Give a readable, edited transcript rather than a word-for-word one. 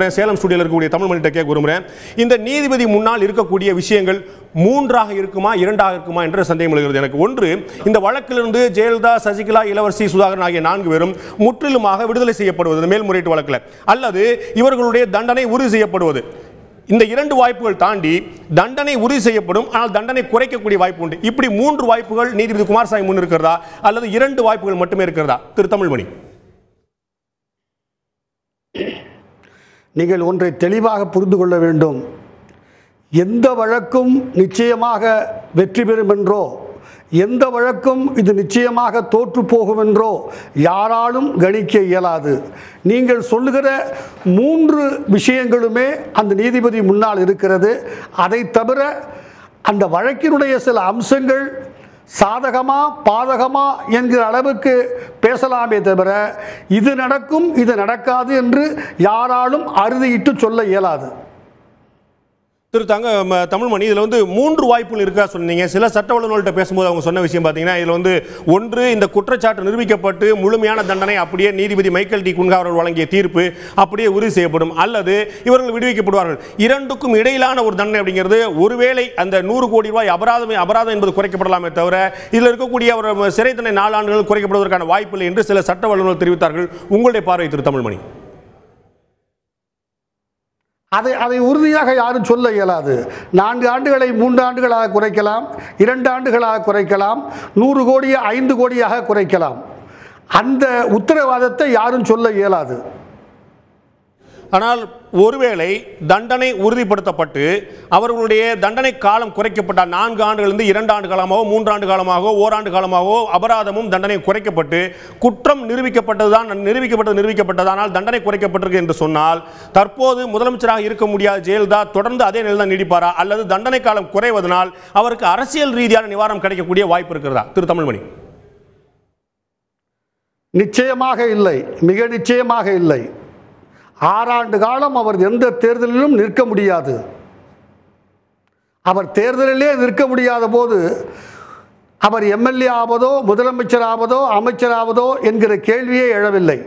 சேலம் ஸ்டுடியோல இருக்கக்கூடிய தமிழ் மணிட்ட கேட்க விரும்புகிறேன். இந்த நீதிபதி முன்னால் இருக்கக்கூடிய விஷயங்கள் மூன்றாக இருக்குமா இரண்டாக இருக்குமா என்ற சந்தேகம் எழுகிறது எனக்கு. ஒன்று, இந்த வழக்கிலிருந்து ஜெயலலிதா, சசிகலா, இளவரசி சுதாகரன் ஆகிய 4 பேரும் முற்றிலுமாக விடுதலை செய்யப்படுவது மேல்முறையீட்டு வழக்கில், அல்லது இவர்களுடைய தண்டனை உறுதி செய்யப்படுவது. இந்த 2 வாய்ப்புகள் தாண்டி தண்டனை உறுதி செய்யப்படும், ஆனால் தண்டனை குறைக்கக்கூடிய வாய்ப்பு உண்டு. இப்படி 3 வாய்ப்புகள் நீதிபதி குமாரசாமி முன் இருக்கிறதா அல்லது 2 வாய்ப்புகள் மட்டுமே இருக்கிறதா? திரு தமிழ்மணி, நீங்கள் ஒன்றை தெளிவாக புரிந்து கொள்ள வேண்டும். எந்த வழக்கும் நிச்சயமாக வெற்றி பெறும் என்றோ, எந்த வழக்கும் இது நிச்சயமாக தோற்று போகும் என்றோ யாராலும் கணிக்க இயலாது. நீங்கள் சொல்லுகிற 3 விஷயங்களுமே அந்த நீதிபதி முன்னால் இருக்கிறது. அதை தவிர அந்த வழக்கினுடைய சில அம்சங்கள் சாதகமா பாதகமா என்கிற அளவுக்கு பேசலாமே தவிர இது நடக்கும் இது நடக்காது என்று யாராலும் அறுதியிட்டு சொல்ல இயலாது. திரு தமிழ்மணி, இதில் 3 வாய்ப்புகள் இருக்கா சொன்னீங்க. சில சட்ட வல்லுநர்கள்ட்ட பேசும்போது அவங்க சொன்ன விஷயம் பார்த்தீங்கன்னா, இதில் ஒன்று, இந்த குற்றச்சாட்டு நிரூபிக்கப்பட்டு முழுமையான தண்டனை அப்படியே நீதிபதி மைக்கேல் டி குன்ஹா அவர்கள் வழங்கிய தீர்ப்பு அப்படியே உறுதி செய்யப்படும், அல்லது இவர்கள் விடுவிக்கப்படுவார்கள். 2க்கும் இடையிலான ஒரு தண்டனை அப்படிங்கிறது ஒருவேளை அந்த 100 கோடி ரூபாய் அபராதம் என்பது குறைக்கப்படலாமே தவிர இதில் இருக்கக்கூடிய ஒரு சிறை தண்டனை 4 ஆண்டுகள் குறைக்கப்படுவதற்கான வாய்ப்பில்லை என்று சில சட்ட வல்லுநர்கள் தெரிவித்தார்கள். உங்களுடைய பார்வை திரு தமிழ்மணி? அதை உறுதியாக யாரும் சொல்ல இயலாது. 4 ஆண்டுகளை 3 ஆண்டுகளாக குறைக்கலாம், 2 ஆண்டுகளாக குறைக்கலாம், 100 கோடியை 5 கோடியாக குறைக்கலாம். அந்த உத்தரவாதத்தை யாரும் சொல்ல இயலாது. ஆனால் ஒருவேளை தண்டனை உறுதிப்படுத்தப்பட்டு அவர்களுடைய தண்டனை காலம் குறைக்கப்பட்டால் 4 ஆண்டுகளிலிருந்து 2 ஆண்டு காலமாகவோ 3 ஆண்டு காலமாகவோ ஓராண்டு காலமாகவோ அபராதமும் தண்டனை குறைக்கப்பட்டு குற்றம் நிரூபிக்கப்பட்டதானால் தண்டனை குறைக்கப்பட்டிருக்கு என்று சொன்னால், தற்போது முதலமைச்சராக இருக்க முடியாத ஜெயலலிதா தொடர்ந்து அதே நிலையில் தான் நீடிப்பாரா, அல்லது தண்டனை காலம் குறைவதனால் அவருக்கு அரசியல் ரீதியான நிவாரணம் கிடைக்கக்கூடிய வாய்ப்பு இருக்கிறதா? திரு தமிழ்மணி. நிச்சயமாக இல்லை, மிக நிச்சயமாக இல்லை. 6 ஆண்டு காலம் அவர் எந்த தேர்தலிலும் நிற்க முடியாது. அவர் தேர்தலிலே நிற்க முடியாத போது அவர் எம்எல்ஏ ஆவதோ முதலமைச்சர் ஆவதோ அமைச்சர் ஆவதோ என்கிற கேள்வியே எழவில்லை.